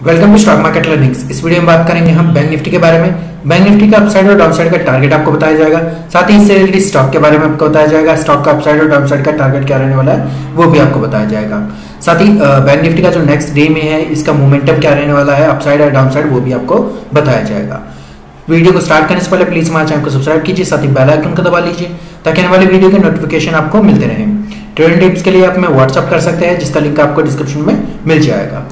Welcome to stock market learnings. इस video में बात करेंगे हम बैंक निफ्टी के बारे में। बैंक निफ्टी का अपसाइड और डाउनसाइड का टारगेट आपको बताया जाएगा। साथ ही इससे रिलेटेड स्टॉक के बारे में आपको बताया जाएगा। स्टॉक का अपसाइड और डाउनसाइड का टारगेट क्या रहने वाला है वो भी आपको बताया जाएगा। साथ ही बैंक निफ्टी का जो नेक्स्ट डे में है इसका मोमेंटम क्या रहने वाला है, अपसाइड और डाउनसाइड, वो भी आपको बताया जाएगा। वीडियो को स्टार्ट करने से पहले प्लीज हमारे चैनल को सब्सक्राइब कीजिए, साथ ही बेल आइकन को दबा लीजिए ताकि आने वाली वीडियो के नोटिफिकेशन आपको मिलते रहे। ट्रेडिंग टिप्स के लिए आप हमें व्हाट्सअप कर सकते हैं जिसका लिंक आपको डिस्क्रिप्शन में मिल जाएगा।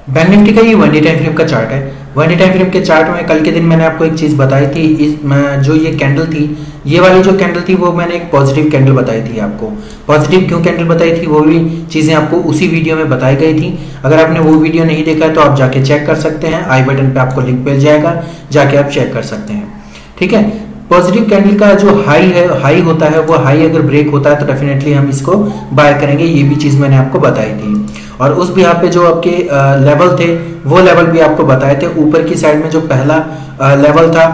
बैंक निफ्टी का ये 1 डे टाइम फ्रेम का चार्ट है। 1 डे टाइम फ्रेम के चार्ट में कल के दिन मैंने आपको एक चीज बताई थी। जो ये कैंडल थी, ये वाली जो कैंडल थी वो मैंने एक पॉजिटिव कैंडल बताई थी आपको। पॉजिटिव क्यों कैंडल बताई थी वो भी चीजें आपको उसी वीडियो में बताई गई थी। अगर आपने वो वीडियो नहीं देखा है तो आप जाके चेक कर सकते हैं। आई बटन पे आपको लिंक मिल जाएगा, जाके आप चेक कर सकते हैं। ठीक है, पॉजिटिव कैंडल का जो हाई होता है वो हाई अगर ब्रेक होता है तो डेफिनेटली हम इसको बाय करेंगे। ये भी चीज मैंने आपको बताई थी। और उस भी यहाँ पे जो आपके लेवल थे वो लेवल भी आपको बताए थे। ऊपर की साइड में जो पहला लेवल था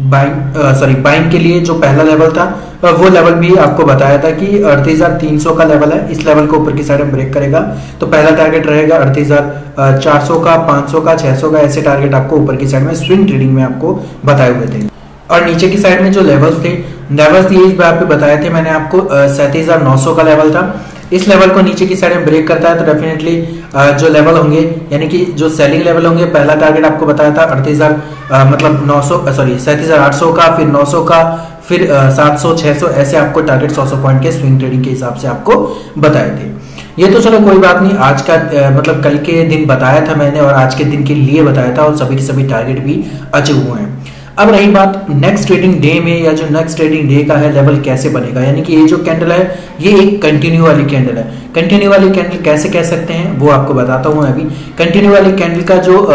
बाइंग के लिए, जो पहला लेवल था वो लेवल भी आपको बताया था कि 38,300 का लेवल है। इस लेवल को ऊपर की साइड में ब्रेक करेगा तो पहला टारगेट रहेगा 38,400 का, 500 का, 600 का, ऐसे टारगेट आपको ऊपर की साइड में स्विंग ट्रेडिंग में आपको बताए हुए थे। और नीचे की साइड में जो लेवल्स थे ये इस बार पे बताए थे मैंने आपको 37,900 का लेवल था। इस लेवल को नीचे की साइड में ब्रेक करता है तो डेफिनेटली जो लेवल होंगे यानी कि जो सेलिंग लेवल होंगे, पहला टारगेट आपको बताया था 37,800 का, फिर 900 का, फिर 700, 600, ऐसे आपको टारगेट 100 पॉइंट के स्विंग ट्रेडिंग के हिसाब से आपको बताए थे। ये तो चलो कोई बात नहीं, आज का मतलब कल के दिन बताया था मैंने और आज के दिन के लिए बताया था और सभी के सभी टारगेट भी अचीव हुए हैं। अब रही बात नेक्स्ट ट्रेडिंग डे में, या जो नेक्स्ट ट्रेडिंग डे का है लेवल कैसे बनेगा, यानी कि ये जो कैंडल है ये एक कंटिन्यू वाली कैंडल है। कंटिन्यू वाली कैंडल कैसे कह सकते हैं वो आपको बताता हूं अभी। कंटिन्यू वाली कैंडल का जो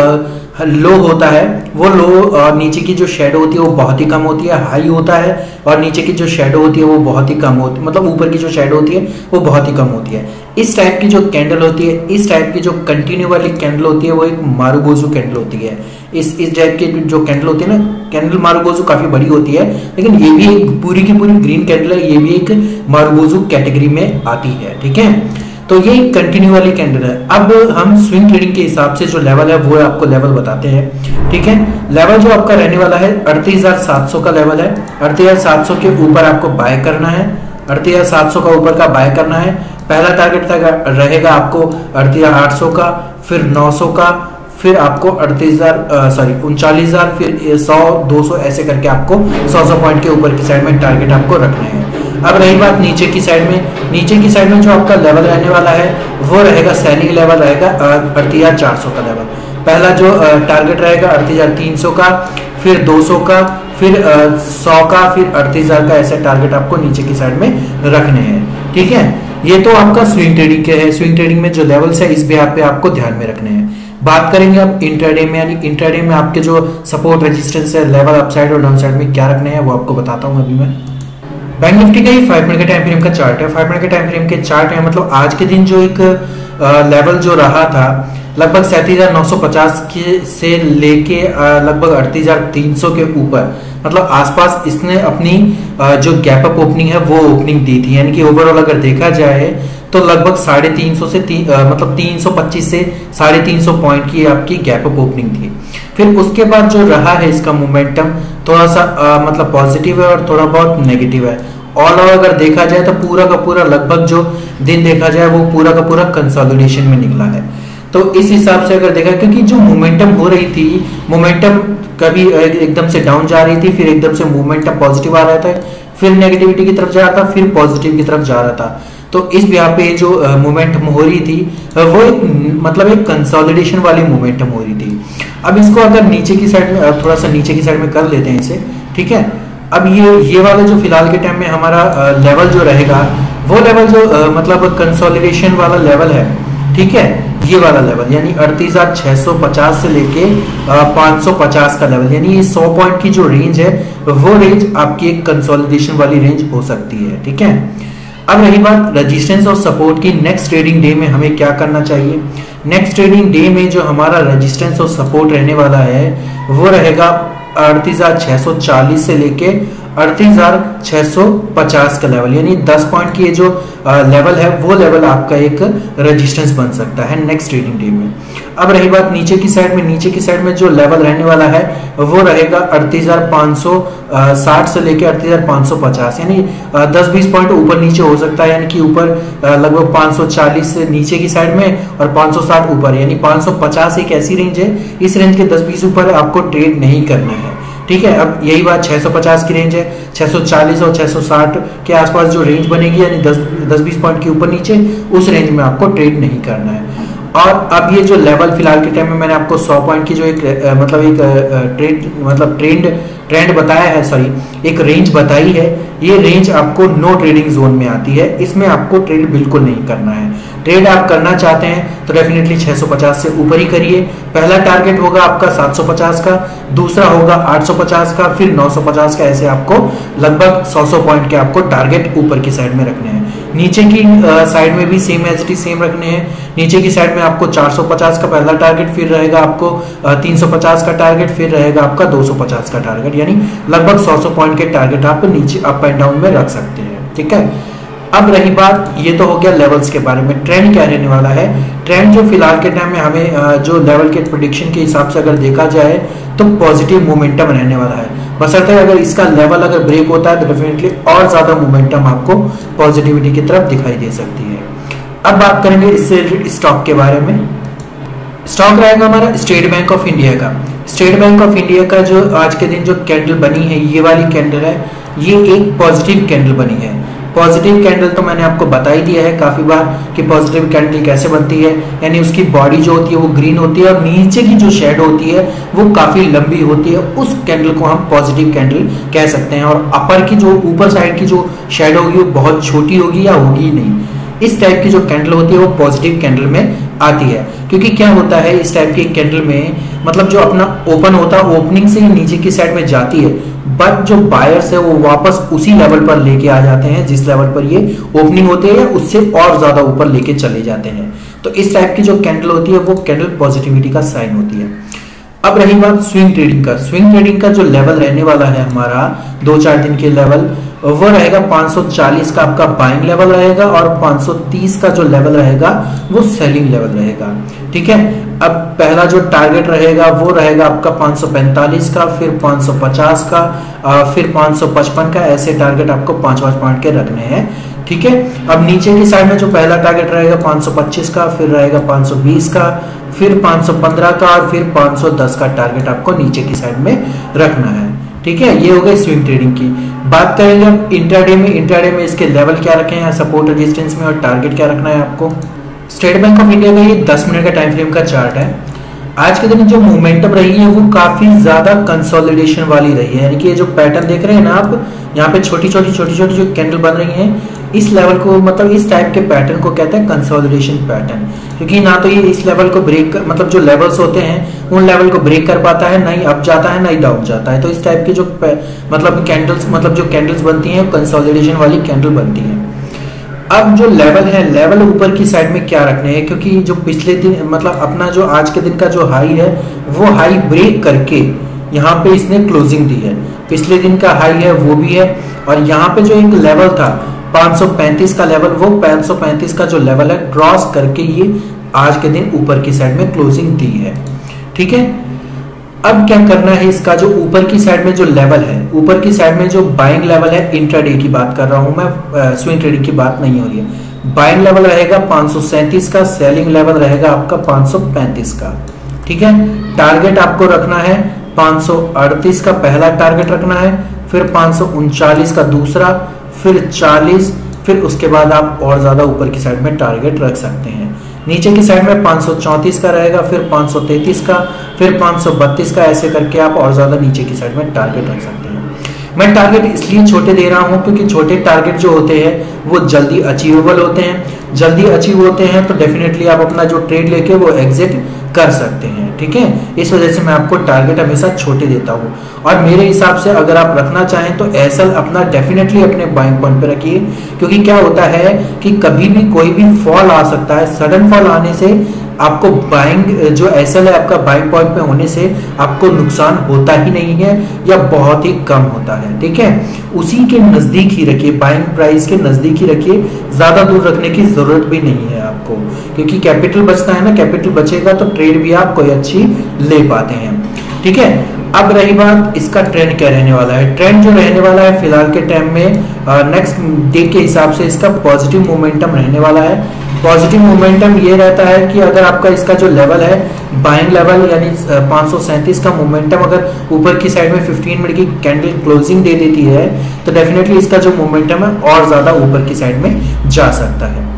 लो होता है वो लो और नीचे की जो शेडो होती है वो बहुत ही कम होती है। हाई होता है और नीचे की जो शेडो होती है वो बहुत ही कम होती है, मतलब ऊपर की जो शेडो होती है वो बहुत ही कम होती है। इस टाइप की जो कैंडल होती है, इस टाइप की जो कंटिन्यू वाली कैंडल होती है वो एक मारुगोजू कैंडल होती है। इस टाइप की जो कैंडल होती है ना, कैंडल मारुगोजू काफी बड़ी होती है, लेकिन ये भी एक पूरी की पूरी ग्रीन कैंडल है। ये भी एक मारुगोजू कैटेगरी में आती है। ठीक है, तो ये कंटिन्यू वाली कैंडल है। अब हम स्विंग ट्रेडिंग के हिसाब से जो लेवल है वो आपको लेवल बताते हैं। ठीक है, लेवल जो आपका रहने वाला है 38,700 का लेवल है। 38,700 के ऊपर आपको बाय करना है। 38,700 का ऊपर का बाय करना है। पहला टारगेट रहेगा आपको 38,800 का, फिर 900 का, फिर आपको 39,000, फिर 100, 200, ऐसे करके आपको 100 पॉइंट के ऊपर की साइड में टारगेट आपको रखने हैं। अब रही बात नीचे की साइड में, नीचे की साइड में जो आपका लेवल रहने वाला है वो रहेगा सेलिंग लेवल रहेगा 38,400 का लेवल। पहला जो टारगेट रहेगा 38,300 का, फिर 200 का, फिर 100 का, फिर 38,000 का, ऐसे टारगेट आपको नीचे की साइड में रखने हैं। ठीक है, ये तो आपका स्विंग ट्रेडिंग के है। स्विंग ट्रेडिंग में जो लेवल्स है इस पे आपको ध्यान में रखने हैं। बात करेंगे अब इंट्राडे में, यानी इंट्राडे में आपके जो सपोर्ट रेजिस्टेंस है, लेवल अपसाइड और डाउनसाइड में क्या रखने हैं वो आपको बताता हूं अभी मैं। बैंक निफ्टी का ही 5 मिनट के टाइम फ्रेम का चार्ट है। 5 मिनट के टाइम फ्रेम के चार्ट है, मतलब आज के दिन जो एक लेवल जो रहा था लगभग 37,950 के से लेके लगभग 38,300 के ऊपर, मतलब आसपास इसने अपनी जो गैप अप ओपनिंग है वो ओपनिंग दी थी। यानी कि ओवरऑल अगर देखा जाए तो लगभग 350 से मतलब 325 से 350 पॉइंट की आपकी गैप अप ओपनिंग थी। फिर उसके बाद जो रहा है इसका मोमेंटम थोड़ा सा मतलब पॉजिटिव है और थोड़ा बहुत नेगेटिव है। ऑल ओवर अगर देखा जाए तो पूरा का पूरा लगभग जो दिन देखा जाए वो पूरा का पूरा कंसोलिडेशन में निकला है। तो इस हिसाब से अगर देखा, क्योंकि जो मोमेंटम हो रही थी, मोमेंटम कभी एकदम से डाउन जा रही थी, फिर एकदम से मोमेंटम पॉजिटिव आ रहा था, फिर नेगेटिविटी की तरफ जा रहा था, फिर पॉजिटिव की तरफ जा रहा था। तो इस यहाँ पे जो मोमेंटम हो रही थी वो एक मतलब एक कंसोलिडेशन वाली मोमेंटम हो रही थी। अब इसको अगर नीचे की साइड में थोड़ा सा नीचे की साइड में कर लेते हैं इसे। ठीक है, अब ये वाला जो फिलहाल के टाइम में हमारा लेवल जो रहेगा वो लेवल जो मतलब कंसोलिडेशन वाला लेवल है। ठीक है, ये वाला लेवल यानी 38,650 से लेके 550 का लेवल, यानी ये 100 पॉइंट की जो रेंज है वो रेंज आपकी एक कंसोलिडेशन वाली रेंज हो सकती है। ठीक है, अब रही बात रेजिस्टेंस और सपोर्ट की। नेक्स्ट ट्रेडिंग डे में हमें क्या करना चाहिए। नेक्स्ट ट्रेडिंग डे में जो हमारा रेजिस्टेंस और सपोर्ट रहने वाला है वो रहेगा 38,640 से लेके 38,650 का लेवल, यानी 10 पॉइंट की ये जो लेवल है वो लेवल आपका एक रेजिस्टेंस बन सकता है नेक्स्ट ट्रेडिंग डे में। अब रही बात नीचे की साइड में, नीचे की साइड में जो लेवल रहने वाला है वो रहेगा 38,560 से लेकर 38,550, यानी 10-20 पॉइंट ऊपर नीचे हो सकता है, यानी कि ऊपर लगभग 540 से नीचे की साइड में और 560 ऊपर, यानी 550 एक ऐसी रेंज है, इस रेंज के 10-20 ऊपर आपको ट्रेड नहीं करना है। ठीक है, अब यही बात 650 की रेंज है, 640 और 660 के आसपास जो रेंज बनेगी, यानी 10-20 पॉइंट के ऊपर नीचे, उस रेंज में आपको ट्रेड नहीं करना है। और अब ये जो लेवल फिलहाल के टाइम में मैंने आपको 100 पॉइंट की जो एक ट्रेंड बताया है, सॉरी एक रेंज बताई है, ये रेंज आपको नो ट्रेडिंग जोन में आती है, इसमें आपको ट्रेड बिल्कुल नहीं करना है। ट्रेड आप करना चाहते हैं तो डेफिनेटली 650 से ऊपर ही करिए। पहला टारगेट होगा आपका 750 का, दूसरा होगा 850 का, फिर 950 का, ऐसे आपको लगभग 100 पॉइंट के आपको टारगेट ऊपर की साइड में रखने हैं। नीचे की साइड में भी same as it is same रखने हैं। नीचे की साइड में आपको 450 का पहला टारगेट, फिर रहेगा आपको 350 का टारगेट, फिर रहेगा आपका 250 का टारगेट, यानी लगभग 100 पॉइंट के टारगेट आप नीचे अप एंड डाउन में रख सकते हैं। ठीक है, अब रही बात, ये तो हो गया लेवल्स के बारे में। ट्रेंड क्या रहने वाला है? ट्रेंड जो फिलहाल के टाइम में हमें जो लेवल के प्रेडिक्शन के हिसाब से अगर देखा जाए तो पॉजिटिव मोमेंटम रहने वाला है, बशर्ते अगर इसका लेवल अगर ब्रेक होता है तो डेफिनेटली और ज्यादा मोमेंटम आपको पॉजिटिविटी की तरफ दिखाई दे सकती है। अब बात करेंगे इससे स्टॉक के बारे में। स्टॉक रहेगा हमारा स्टेट बैंक ऑफ इंडिया का। स्टेट बैंक ऑफ इंडिया का जो आज के दिन जो कैंडल बनी है, ये वाली कैंडल है, ये एक पॉजिटिव कैंडल बनी है। पॉजिटिव कैंडल तो मैंने आपको बता ही दिया है काफी बार कि पॉजिटिव कैंडल कैसे बनती है, यानी उसकी बॉडी जो होती है वो ग्रीन होती है और नीचे की जो शेड होती है वो काफी लंबी होती है, उस कैंडल को हम पॉजिटिव कैंडल कह सकते हैं। और अपर की जो ऊपर साइड की जो शेड होगी वो बहुत छोटी होगी या होगी ही नहीं। इस टाइप की जो कैंडल होती है वो पॉजिटिव कैंडल में आती है, क्योंकि क्या होता है इस टाइप की कैंडल में, मतलब जो अपना ओपन होता है ओपनिंग से ही नीचे की साइड में जाती है, बट जो बायर्स है वो वापस उसी लेवल पर लेके आ जाते हैं जिस लेवल पर ये ओपनिंग होती है, या उससे और ज्यादा ऊपर लेके चले जाते हैं। तो इस टाइप की जो कैंडल होती है वो कैंडल पॉजिटिविटी का साइन होती है। अब रही बात स्विंग ट्रेडिंग का। स्विंग ट्रेडिंग का जो लेवल रहने वाला है हमारा 2-4 दिन के लेवल, वो रहेगा 540 का आपका बाइंग लेवल रहेगा और 530 का जो लेवल रहेगा वो सेलिंग लेवल रहेगा। ठीक है, अब पहला जो टारगेट रहेगा वो रहेगा आपका 545 का, फिर 550 का, फिर 555 का, ऐसे टारगेट आपको 5-5 पॉइंट के रखने हैं। ठीक है, अब नीचे की साइड में जो पहला टारगेट रहेगा 525 का, फिर रहेगा 520 का, फिर 515 का और फिर 510 का टारगेट आपको नीचे की साइड में रखना है। ठीक है, ये हो गई स्विंग ट्रेडिंग की। बात करेंगे हम इंट्राडे में। इंट्राडे में इसके लेवल क्या रखे हैं, सपोर्ट रेजिस्टेंस में, और टारगेट क्या रखना है आपको। स्टेट बैंक ऑफ इंडिया का ये 10 मिनट का टाइम फ्रेम का चार्ट है। आज के दिन जो मोमेंटम रही है वो काफी ज्यादा कंसोलिडेशन वाली रही है, यानी कि ये जो पैटर्न देख रहे हैं ना आप, यहाँ पे छोटी छोटी जो कैंडल बन रही हैं, इस लेवल को, मतलब इस टाइप के पैटर्न को कहते हैं कंसोलिडेशन पैटर्न, क्योंकि ना तो ये इस लेवल को ब्रेक, मतलब जो लेवल्स होते हैं उन लेवल को ब्रेक कर पाता है, ना ही अप जाता है ना ही डाउन जाता है। तो इस टाइप की जो मतलब कैंडल्स, मतलब जो कैंडल्स बनती हैं कंसोलिडेशन वाली कैंडल बनती है। अब जो लेवल है, लेवल ऊपर की साइड में क्या रखने हैं, क्योंकि जो पिछले दिन, मतलब अपना जो आज के दिन का जो हाई है वो हाई ब्रेक करके यहाँ पे इसने क्लोजिंग दी है। पिछले दिन का हाई है वो भी है, और यहाँ पे जो एक लेवल था 535 का लेवल, वो 535 का जो लेवल है क्रॉस करके ये आज के दिन ऊपर की साइड में क्लोजिंग दी है। ठीक है, अब क्या करना है, इसका जो ऊपर की साइड में जो लेवल है, ऊपर की साइड में जो बाइंग लेवल है, इंट्राडे की बात कर रहा हूं मैं, स्विंग ट्रेडिंग की बात नहीं हो रही है। बाइंग लेवल रहेगा 537 का, सेलिंग लेवल रहेगा आपका 535 का। ठीक है, टारगेट आपको रखना है 538 का पहला टारगेट रखना है, फिर 539 का दूसरा, फिर 40, फिर उसके बाद आप और ज्यादा ऊपर की साइड में टारगेट रख सकते हैं। नीचे की साइड में 534 का रहेगा, फिर 533 का, फिर 532 का, ऐसे करके आप और ज्यादा नीचे की साइड में टारगेट रख सकते हैं। मैं टारगेट इसलिए छोटे दे रहा हूं क्योंकि छोटे टारगेट जो होते हैं वो जल्दी अचीवेबल होते हैं, जल्दी अचीव होते हैं तो डेफिनेटली आप अपना जो ट्रेड लेके वो एग्जिट कर सकते हैं। ठीक है, इस वजह से मैं आपको टारगेट हमेशा छोटे देता हूं। और मेरे हिसाब से अगर आप रखना चाहें तो एसएल अपना डेफिनेटली अपने बाइंग पॉइंट पे रखिए, क्योंकि क्या होता है कि कभी भी कोई भी फॉल आ सकता है। सडन फॉल आने से आपको बाइंग जो एसएल है आपका बाइंग पॉइंट में होने से आपको नुकसान होता ही नहीं है या बहुत ही कम होता है। ठीक है, उसी के नजदीक ही रखिए, बाइंग प्राइस के नजदीक ही रखिए, ज्यादा दूर रखने की जरूरत भी नहीं है आपको, क्योंकि कैपिटल बचता है ना, कैपिटल बचेगा तो ट्रेड भी आप कोई अच्छी ले पाते हैं। ठीक है, अब रही बात इसका ट्रेंड क्या रहने वाला है। ट्रेंड जो रहने वाला है फिलहाल के टाइम में नेक्स्ट डे के हिसाब से इसका पॉजिटिव मोमेंटम रहने वाला है। पॉजिटिव मोमेंटम ये रहता है कि अगर आपका इसका जो लेवल है बाइंग लेवल यानी 537 का मोमेंटम अगर ऊपर की साइड में 15 मिनट की कैंडल क्लोजिंग दे देती है तो डेफिनेटली इसका जो मोमेंटम है और ज्यादा ऊपर की साइड में जा सकता है।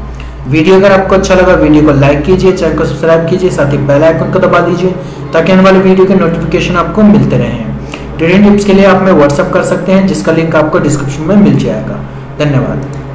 वीडियो अगर आपको अच्छा लगा वीडियो को लाइक कीजिए, चैनल को सब्सक्राइब कीजिए, साथ ही बेल आइकन को दबा दीजिए ताकि आने वाले वीडियो के नोटिफिकेशन आपको मिलते रहें। ट्रेडिंग टिप्स के लिए आप हमें व्हाट्सएप कर सकते हैं जिसका लिंक आपको डिस्क्रिप्शन में मिल जाएगा। धन्यवाद।